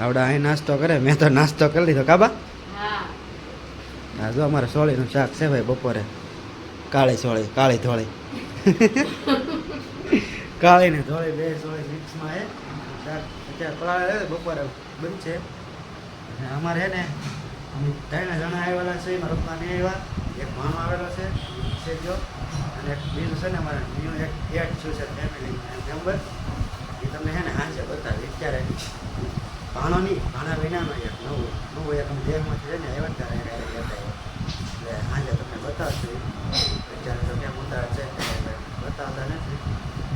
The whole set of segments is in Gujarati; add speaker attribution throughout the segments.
Speaker 1: આવડા અહીં નાસ્તો કરે, મેં તો નાસ્તો કરી લીધો કાબા.
Speaker 2: હા
Speaker 1: હા જો અમારે સોળીનું શાક છે ભાઈ બપોરે. કાળી સોળી, કાળી ધોળી. કાળી ને ધોળી બે સોળી મિક્સમાં છે. શાક અત્યારે પલાળે બપોરે બનશે. અને અમારે છે ને અમે 3 જણા આવેલા છે. મારા પપ્પા નહીં આવ્યા, એક મામો આવેલો છે જો, અને એક બીજું છે ને અમારે ન્યૂ એક એડ શું છે ફેમિલી મેમ્બર, એ તમને છે ને હાંજે બતાવી. અત્યારે ભાણો નહીં, ભાણા વિનાનો એક નવું એક અમે દેહમાંથી છે ને આવ્યા ત્યારે લેતા આવ્યો, એટલે હાંજે તમને બતાવશું. અત્યારે તો ક્યાં મુદ્દા છે બતાવતા નથી,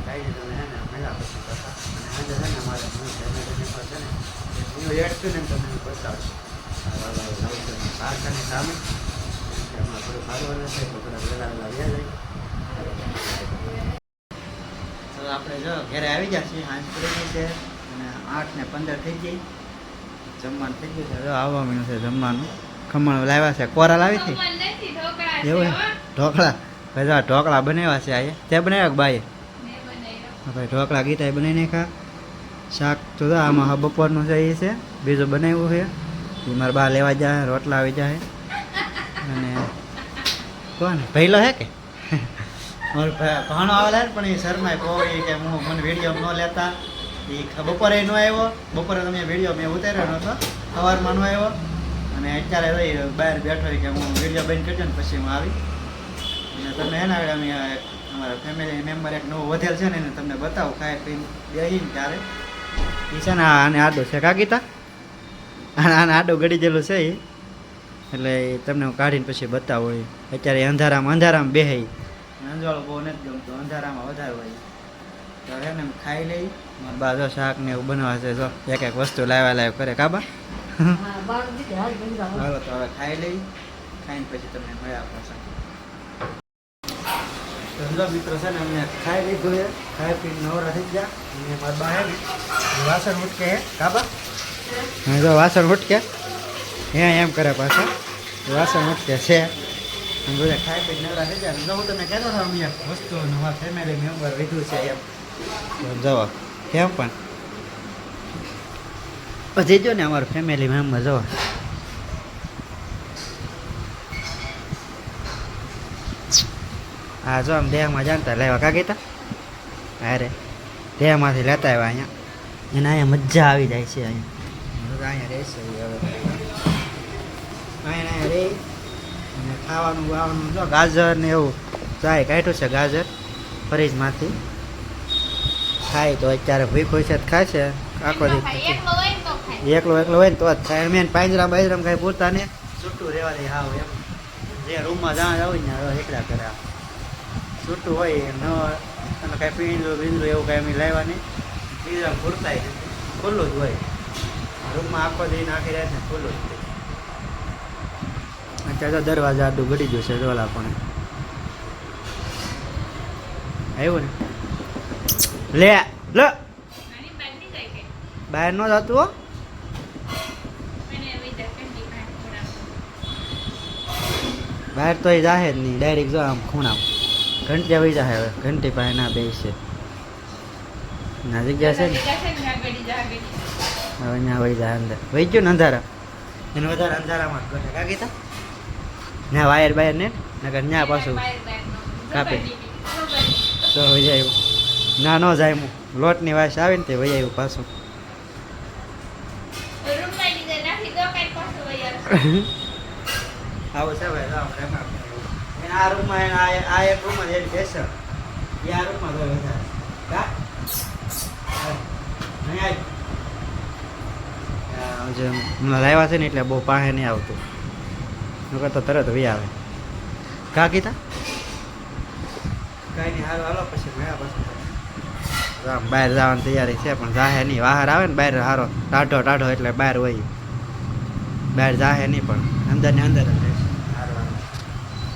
Speaker 1: કાંઈ નહીં. તમે છે ને મળ્યા પછી બતા, અને હાંજે છે ને અમારે ફેમિલી મેમ્બર છે ને ન્યૂ એડ છે ને તમને બતાવશું. કારખાની સામે એમાં થોડું સારું છે તો થોડા વહેલા વ્યા જાય. તો આપણે જો ઘરે આવી ગયા છીએ, હાંજ પડી ગઈ છે અને 8:15 થઈ ગઈ. જમવાનું થઈ ગયું છે, હવે આવવા માંડ્યું છે જમવાનું. ખમણ લાવ્યા છે, કોરા લાવી હતી એવું ઢોકળા. ભાઈ ઢોકળા બનાવ્યા છે આ તે બનાવ્યા કે બાઈએ? ભાઈ ઢોકળા ગીતા બનાવી નાખ્યા. શાક તો આમાં બપોરનું છે એ છે, બીજું બનાવ્યું છે એ મારા બા લેવા જાય, રોટલા આવી જાય. અને કોણ પહેલો હે કે મારો ભાણો આવેલા પણ એ શરમાય કોઈ કે હું મને વિડીયો ન લેતા. એ બપોરે ન આવ્યો, બપોરે તમે વિડીયો મેં ઉતાર્યો નહોતો, સવારમાં ન આવ્યો. અને અત્યારે બહાર બેઠો કે હું વિડીયો બંધ કરજો ને પછી હું આવી. અને તમે એના અમે અમારા ફેમિલી મેમ્બર એક નવો વધેલ છે ને એને તમને બતાવું ખાઈ પીને બેસીને ત્યારે. એ છે ને આને આડો છે કાગીતા, આને આડો ગળી ગયેલું છે એ, એટલે તમને હું કાઢીને પછી બતાવું. અત્યારે અંધારામાં બેહે, અંજવાળો બહુ નથી ગમતો, અંધારામાં વધારે હોય. તો એને ખાઈ લઈ. મારા બા જો શાક ને એવું બનાવે છે, જો એક એક વસ્તુ લાવ્યા કરે કાબા. હાલો તો હવે ખાઈ લઈ, ખાઈને પછી તમને મળ્યા પાછા. ધંધો મિત્રો છે ને અમને ખાઈ લીધું છે, ખાઈ પીને નવરા થઈ ગયા. અને મારા બા હે ને વાસણ ઉટકે હે કાબા, હા જો વાસણ ઉટકે એમ કરે પાછા, વાસણ ઉટકે છે. બધા ખાઈ પીને નવરા થઈ ગયા. હું તમને કહેતો હતો અમે વસ્તુનું મારા ફેમિલી મેમ્બર લીધું છે એમ જવા કેમ પણ પછી જો ને અમારું ફેમિલી મેમ્બર જવા. હા જો આમ દેહમાં જાણતા લેવા કાગીતા, અરે દેહમાંથી લેતા આવ્યા અહીંયા. એને અહીંયા મજા આવી જાય છે. અહીંયા રહેશે હવે, અહીંયા રહી અને ખાવાનું વાવાનું જો ગાજર ને એવું ચાય કાઢ્યું છે, ગાજર ફરીજમાંથી ખાય તો અત્યારે ભૂખ હોય છે તો ખાય છે. આખો દી એકલો હોય ને તો જ ખાય. મેં પાંજરા બાજરામાં કાંઈ પૂરતા ને છૂટું રહેવા દે. હાવ એમ જે રૂમમાં જ્યાં જાવ ને એકલા કરે, છૂટું હોય ન અને કાંઈ પીંડલું બીંડલું એવું કાંઈ અમે લાવ્યા નહીં. બીજા પૂરતા ખુલ્લું જ હોય રૂમમાં, આખો દી નાખી રહે ને ખુલ્લું જ. અત્યારે તો દરવાજા આડું ગળી ગયું છે ડોલા પણ આવ્યું ને લે લે બહાર ન જતું હો. બહાર તો એ જાહે જ નહીં, ડાયરેક્ટ જો આમ ખૂણા ઘંટી આવી જાય. હવે ઘંટી પાસે ના બેસે ના જગ્યા છે ને, હવે ત્યાં વહી જાય અંદર. વહી ગયું ને અંધારા, એને વધારે અંધારામાં જ ગણે કાગીતા ના વાયર બાયર ને નકર ત્યાં પાછું કાપે તો વહી જાય. ના ન જાય, લોટની વાસ આવે ને તે વહી આવ્યું પાછું. આવું છે ભાઈ. આ રૂમમાં આ એક રૂમમાં એની બેસે, આ રૂમમાં તો વધારે કા જે લાવ્યા છે ને એટલે બહુ પાસે નહીં આવતું, નકર તો તરત વી આવે. કા કીધા કાંઈ નહીં. હાલો પછી મેળા પછી આમ બહાર જવાની તૈયારી છે પણ જાહે નહીં. બહાર આવે ને બહાર સારો ટાઢો એટલે બહાર હોય, બહાર જાહે નહીં પણ અંદર ને અંદર જ